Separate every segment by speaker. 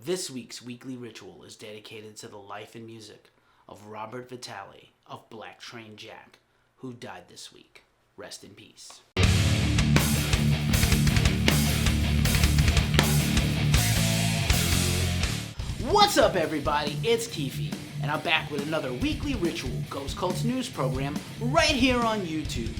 Speaker 1: This week's weekly ritual is dedicated to the life and music of Robert Vitale of Black Train Jack, who died this week. Rest in peace. What's up, everybody? It's Keefy, and I'm back with another weekly ritual Ghost Cult's news program right here on YouTube.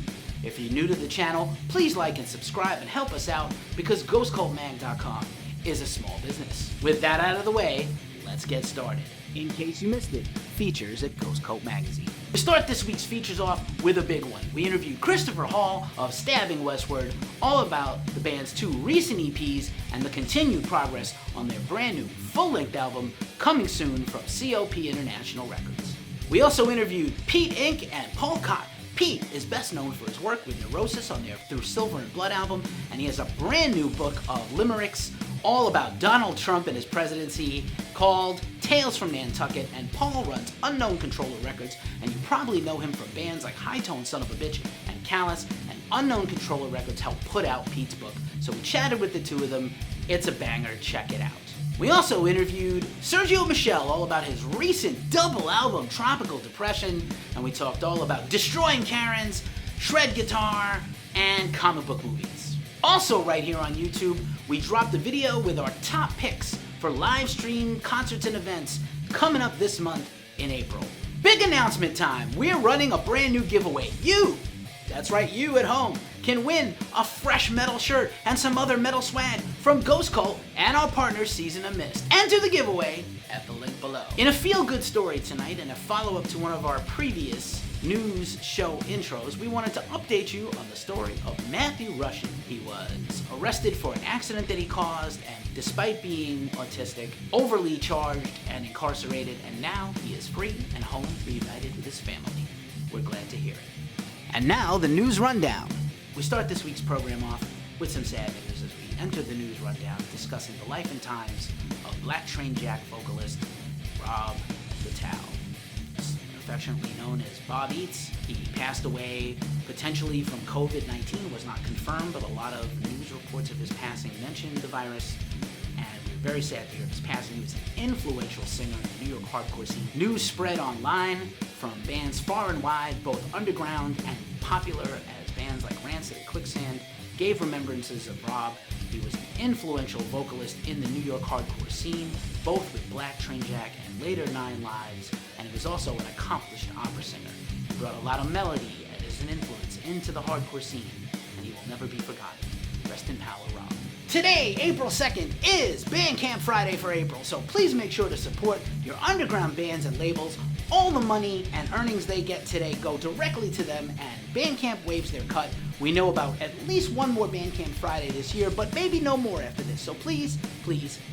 Speaker 1: If you're new to the channel, please like and subscribe and help us out because GhostCultMag.com is a small business. With that out of the way, let's get started. In case you missed it, features at Ghost Cult Magazine. We start this week's features off with a big one. We interviewed Christopher Hall of Stabbing Westward, all about the band's two recent EPs and the continued progress on their brand new full-length album coming soon from COP International Records. We also interviewed Pete Inc. and Paul Cott. Pete is best known for his work with Neurosis on their Through Silver and Blood album, and he has a brand new book of limericks all about Donald Trump and his presidency called Tales from Nantucket, and Paul runs Unknown Controller Records, and you probably know him from bands like High Tone Son of a Bitch and Callous, and Unknown Controller Records helped put out Pete's book. So we chatted with the two of them. It's a banger, check it out. We also interviewed Sergio Michel all about his recent double album, Tropical Depression, and we talked all about Destroying Karens, shred guitar, and comic book movies. Also right here on YouTube, we dropped a video with our top picks for live stream concerts and events coming up this month in April. Big announcement time, we're running a brand new giveaway. That's right, you at home can win a fresh metal shirt and some other metal swag from Ghost Cult and our partner Season of Mist. Enter the giveaway at the link below. In a feel-good story tonight and a follow-up to one of our previous news show intros, we wanted to update you on the story of Matthew Rushin. He was arrested for an accident that he caused, and despite being autistic, overly charged and incarcerated, and now he is free and home, reunited with his family. We're glad to hear it. And now, the news rundown. We start this week's program off with some sad news as we enter the news rundown discussing the life and times of Black Train Jack vocalist Rob Vitale, affectionately known as Bobeats. He passed away potentially from COVID-19, was not confirmed, but a lot of news reports of his passing mentioned the virus, and we're very sad to hear of his passing. He was an influential singer in the New York hardcore scene. News spread online from bands far and wide, both underground and popular, as bands like Rancid and Quicksand gave remembrances of Rob. He was an influential vocalist in the New York hardcore scene, both with Black Train Jack and later Nine Lives, and he was also an accomplished opera singer. He brought a lot of melody as an influence into the hardcore scene, and he will never be forgotten. Rest in power, Rob. Today, April 2nd, is Bandcamp Friday for April, so please make sure to support your underground bands and labels. All the money and earnings they get today go directly to them, and Bandcamp waives their cut. We know about at least one more Bandcamp Friday this year, but maybe no more after this, so please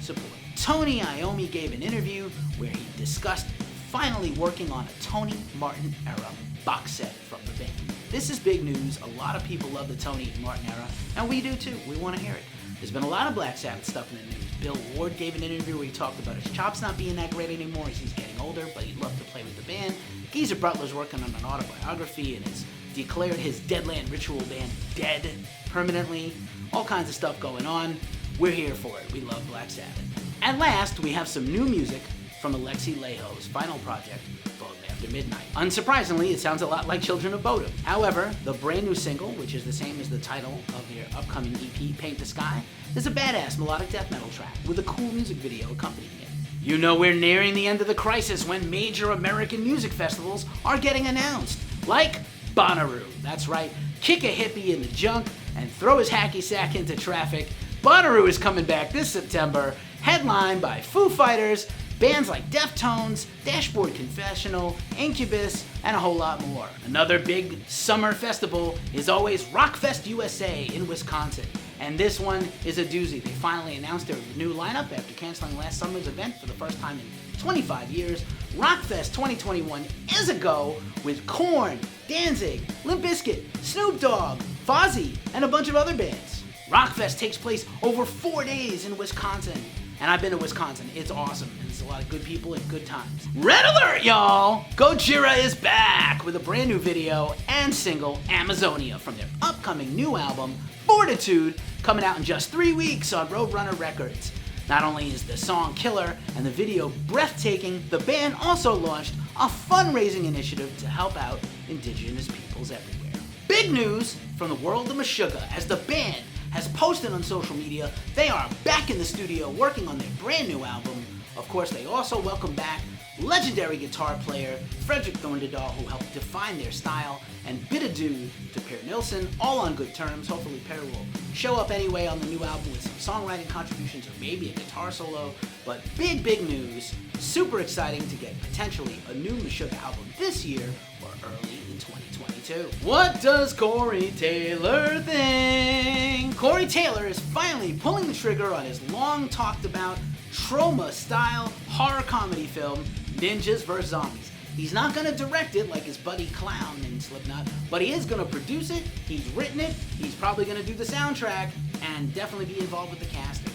Speaker 1: support. Tony Iommi gave an interview where he discussed finally working on a Tony Martin era box set from the band. This is big news. A lot of people love the Tony Martin era, and we do too. We want to hear it. There's been a lot of Black Sabbath stuff in the news. Bill Ward gave an interview where he talked about his chops not being that great anymore as he's getting older, but he'd love to play with the band. Geezer Butler's working on an autobiography and has declared his Deadland Ritual band dead permanently. All kinds of stuff going on. We're here for it. We love Black Sabbath. And last, we have some new music from Alexi Laiho's final project, Bone After Midnight. Unsurprisingly, it sounds a lot like Children of Bodom. However, the brand new single, which is the same as the title of their upcoming EP, Paint the Sky, is a badass melodic death metal track with a cool music video accompanying it. You know we're nearing the end of the crisis when major American music festivals are getting announced, like Bonnaroo. That's right, kick a hippie in the junk and throw his hacky sack into traffic. Bonnaroo is coming back this September, headlined by Foo Fighters, bands like Deftones, Dashboard Confessional, Incubus, and a whole lot more. Another big summer festival is always Rockfest USA in Wisconsin, and this one is a doozy. They finally announced their new lineup after canceling last summer's event for the first time in 25 years. Rockfest 2021 is a go with Korn, Danzig, Limp Bizkit, Snoop Dogg, Fozzy, and a bunch of other bands. Rockfest takes place over 4 days in Wisconsin, and I've been to Wisconsin. It's awesome, and there's a lot of good people and good times. Red alert, y'all! Gojira is back with a brand new video and single, Amazonia, from their upcoming new album, Fortitude, coming out in just 3 weeks on Roadrunner Records. Not only is the song killer and the video breathtaking, the band also launched a fundraising initiative to help out indigenous peoples everywhere. Big news from the world of Meshuggah, as the band has posted on social media they are back in the studio working on their brand new album. Of course, they also welcome back legendary guitar player Frederick Thorndahl, who helped define their style, and bid adieu to Per Nilsson, all on good terms. Hopefully Per will show up anyway on the new album with some songwriting contributions or maybe a guitar solo. But big news, super exciting to get potentially a new Meshuggah album this year or early in 2022. What does Corey Taylor think? Corey Taylor is finally pulling the trigger on his long talked about trauma-style horror comedy film, Ninjas vs. Zombies. He's not going to direct it like his buddy Clown in Slipknot, but he is going to produce it, he's written it, he's probably going to do the soundtrack, and definitely be involved with the casting.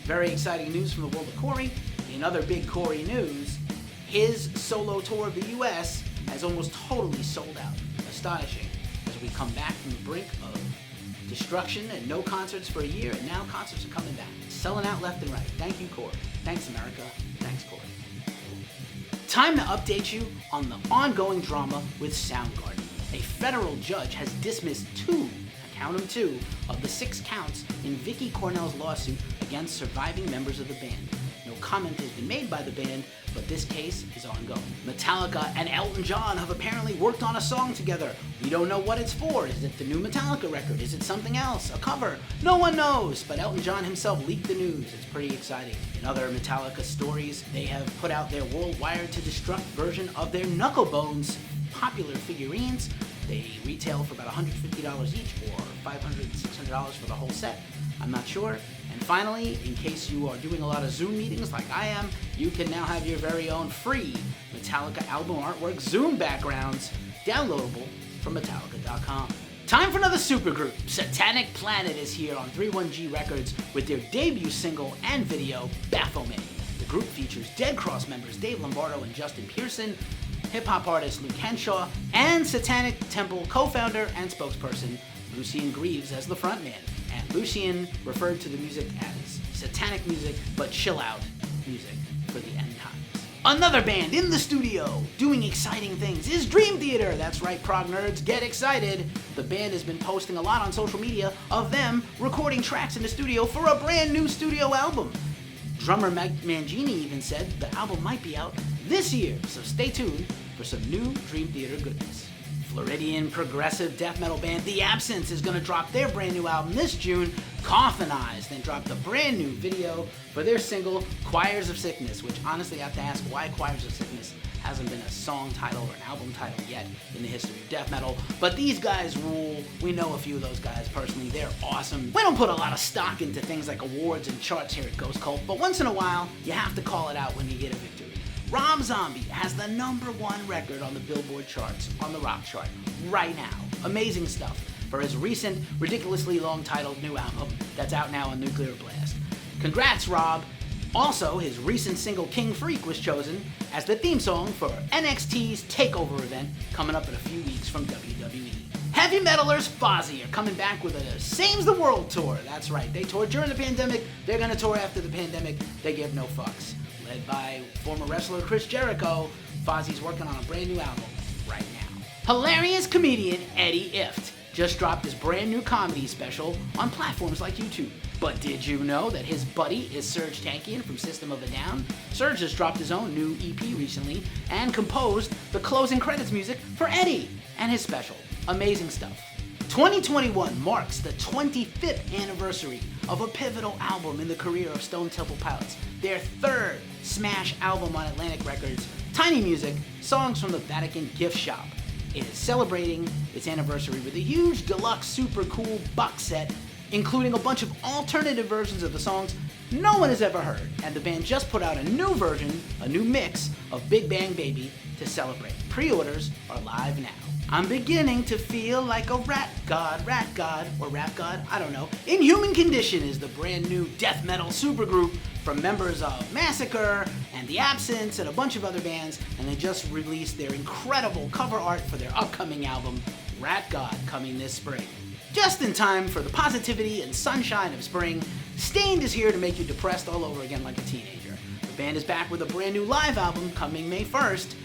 Speaker 1: Very exciting news from the world of Corey. In other big Corey news, his solo tour of the US has almost totally sold out. Astonishing, as we come back from the brink of destruction and no concerts for a year, and now concerts are coming back. Selling out left and right. Thank you, Corey. Thanks, America. Thanks, Corey. Time to update you on the ongoing drama with Soundgarden. A federal judge has dismissed count them two, of the 6 counts in Vicky Cornell's lawsuit against surviving members of the band. No comment has been made by the band, but this case is ongoing. Metallica and Elton John have apparently worked on a song together. We don't know what it's for. Is it the new Metallica record? Is it something else? A cover? No one knows, but Elton John himself leaked the news. It's pretty exciting. In other Metallica stories, they have put out their World Wired to Destruct version of their Knucklebones popular figurines. They retail for about $150 each, or $500, $600 for the whole set. I'm not sure. And finally, in case you are doing a lot of Zoom meetings like I am, you can now have your very own free Metallica album artwork Zoom backgrounds downloadable from Metallica.com. Time for another supergroup. Satanic Planet is here on 31G Records with their debut single and video, Baphomet. The group features Dead Cross members Dave Lombardo and Justin Pearson, hip-hop artist Luke Henshaw, and Satanic Temple co-founder and spokesperson Lucien Greaves as the frontman. And Lucien referred to the music as satanic music, but chill-out music for the end times. Another band in the studio doing exciting things is Dream Theater. That's right, prog nerds, get excited. The band has been posting a lot on social media of them recording tracks in the studio for a brand new studio album. Drummer Mangini even said the album might be out this year, so stay tuned for some new Dream Theater goodness. Floridian progressive death metal band The Absence is going to drop their brand new album this June. Coffinized then dropped a brand new video for their single Choirs of Sickness, which honestly I have to ask why Choirs of Sickness hasn't been a song title or an album title yet in the history of death metal. But these guys rule. We know a few of those guys personally. They're awesome. We don't put a lot of stock into things like awards and charts here at Ghost Cult, but once in a while, you have to call it out when you get a victory. Rob Zombie has the #1 record on the Billboard charts on the rock chart right now. Amazing stuff for his recent, ridiculously long-titled new album that's out now on Nuclear Blast. Congrats, Rob. Also, his recent single King Freak was chosen as the theme song for NXT's TakeOver event coming up in a few weeks from WWE. Heavy metalers Fozzy are coming back with a Saves the World tour. That's right, they toured during the pandemic, they're going to tour after the pandemic, they give no fucks. Led by former wrestler Chris Jericho, Fozzy's working on a brand new album right now. Hilarious comedian Eddie Ifft just dropped his brand new comedy special on platforms like YouTube. But did you know that his buddy is Serj Tankian from System of a Down? Serj just dropped his own new EP recently and composed the closing credits music for Eddie and his special. Amazing stuff. 2021 marks the 25th anniversary of a pivotal album in the career of Stone Temple Pilots, their 3rd smash album on Atlantic Records, Tiny Music, Songs from the Vatican Gift Shop. It is celebrating its anniversary with a huge deluxe super cool box set, including a bunch of alternative versions of the songs no one has ever heard, and the band just put out a new version, a new mix of Big Bang Baby to celebrate. Pre-orders are live now. I'm beginning to feel like a rat god, or rap god, I don't know. Inhuman Condition is the brand new death metal supergroup from members of Massacre and The Absence and a bunch of other bands, and they just released their incredible cover art for their upcoming album, Rat God, coming this spring. Just in time for the positivity and sunshine of spring, Stained is here to make you depressed all over again like a teenager. The band is back with a brand new live album coming May 1st.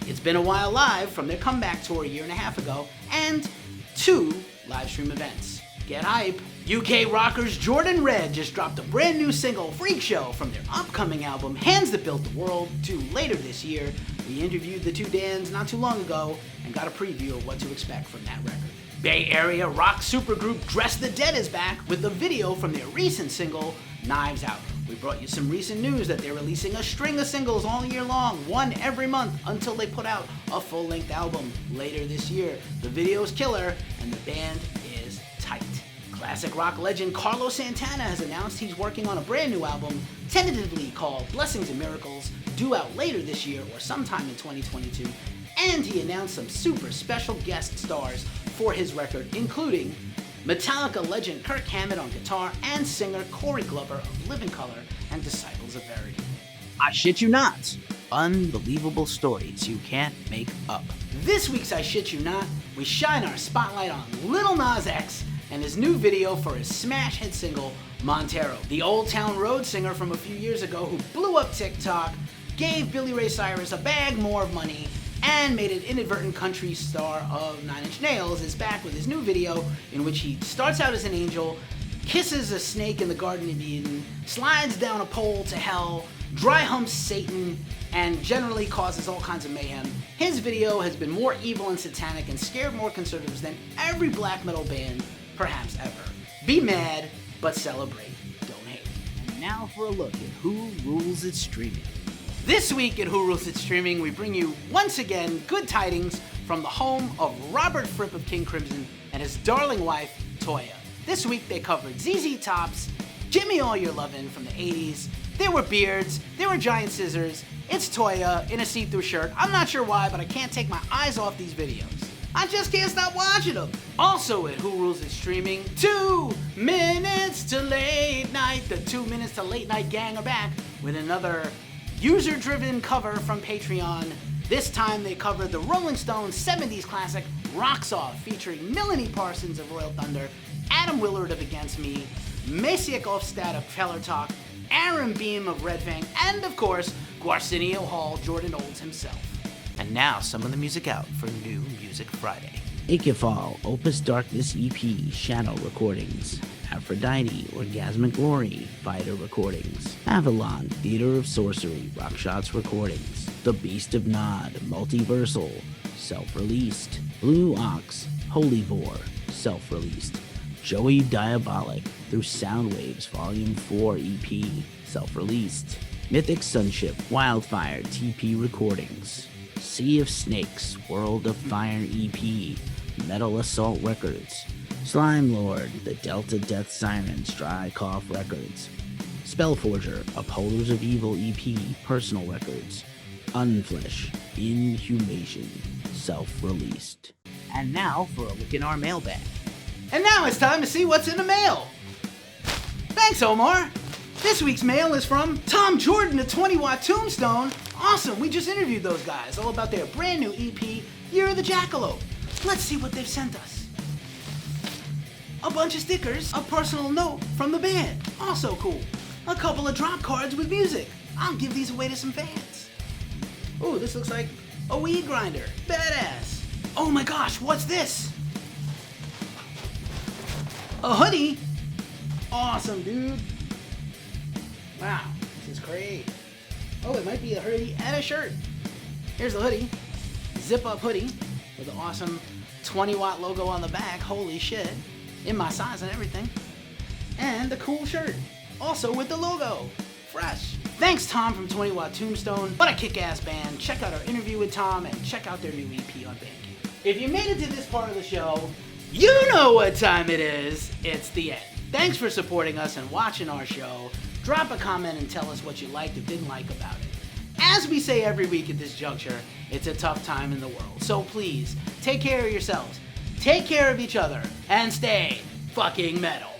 Speaker 1: It's been a while live from their comeback tour a year and a half ago, and 2 live stream events. Get hype! UK rockers Jordan Red just dropped a brand new single, Freak Show, from their upcoming album, Hands That Built the World, due later this year. We interviewed the 2 Dans not too long ago and got a preview of what to expect from that record. Bay Area rock supergroup Dress the Dead is back with a video from their recent single, Knives Out. We brought you some recent news that they're releasing a string of singles all year long, one every month, until they put out a full-length album later this year. The video's killer, and the band is tight. Classic rock legend Carlos Santana has announced he's working on a brand new album, tentatively called Blessings and Miracles, due out later this year or sometime in 2022. And he announced some super special guest stars for his record, including Metallica legend Kirk Hammett on guitar and singer Corey Glover of Living Colour and Disciples of Verity. I shit you not. Unbelievable stories you can't make up. This week's I Shit You Not, we shine our spotlight on Lil Nas X and his new video for his smash hit single, Montero. The Old Town Road singer from a few years ago who blew up TikTok, gave Billy Ray Cyrus a bag more of money, and made an inadvertent country star of 9 Inch Nails, is back with his new video in which he starts out as an angel, kisses a snake in the Garden of Eden, slides down a pole to hell, dry humps Satan, and generally causes all kinds of mayhem. His video has been more evil and satanic and scared more conservatives than every black metal band perhaps ever. Be mad, but celebrate. Don't hate. And now for a look at who rules its streaming. This week at Who Rules It Streaming, we bring you, once again, good tidings from the home of Robert Fripp of King Crimson and his darling wife, Toya. This week they covered ZZ Top's Gimme All Your Lovin' from the 80s. There were beards, there were giant scissors, it's Toya in a see-through shirt. I'm not sure why, but I can't take my eyes off these videos. I just can't stop watching them. Also at Who Rules It Streaming, 2 Minutes to Late Night. The 2 Minutes to Late Night gang are back with another user-driven cover from Patreon. This time they covered the Rolling Stones 70s classic Rocks Off, featuring Melanie Parsons of Royal Thunder, Adam Willard of Against Me, Maciek Ofstad of Feller Talk, Aaron Beam of Red Fang, and of course, Guarcinio Hall, Jordan Olds himself. And now some of the music out for New Music Friday. Ikefal, Opus Darkness EP, Shadow Recordings. Aphrodite, Orgasmic Glory, Fighter Recordings. Avalon, Theater of Sorcery, Rockshots Recordings. The Beast of Nod, Multiversal, self-released. Blue Ox, Holy Vor, self-released. Joey Diabolic, Through Soundwaves, Volume 4 EP, self-released. Mythic Sunship, Wildfire, TP Recordings. Sea of Snakes, World of Fire EP, Metal Assault Records. Slime Lord, The Delta Death Sirens, Dry Cough Records. Spellforger, Upholders of Evil EP, Personal Records. Unflesh, Inhumation, self-released. And now for a look in our mailbag. And now it's time to see what's in the mail. Thanks, Omar. This week's mail is from Tom Jordan at 20 Watt Tombstone. Awesome, we just interviewed those guys all about their brand new EP, Year of the Jackalope. Let's see what they've sent us. A bunch of stickers, a personal note from the band, also cool. A couple of drop cards with music. I'll give these away to some fans. Ooh, this looks like a weed grinder. Badass. Oh my gosh, what's this? A hoodie? Awesome, dude. Wow, this is great. Oh, it might be a hoodie and a shirt. Here's the hoodie. Zip-up hoodie with the awesome 20 Watt logo on the back. Holy shit. In my size and everything. And the cool shirt. Also with the logo. Fresh. Thanks, Tom from 20 Watt Tombstone. What a kick-ass band. Check out our interview with Tom and check out their new EP on Bandcamp. If you made it to this part of the show, you know what time it is. It's the end. Thanks for supporting us and watching our show. Drop a comment and tell us what you liked or didn't like about it. As we say every week at this juncture, it's a tough time in the world. So please, take care of yourselves, take care of each other, and stay fucking metal.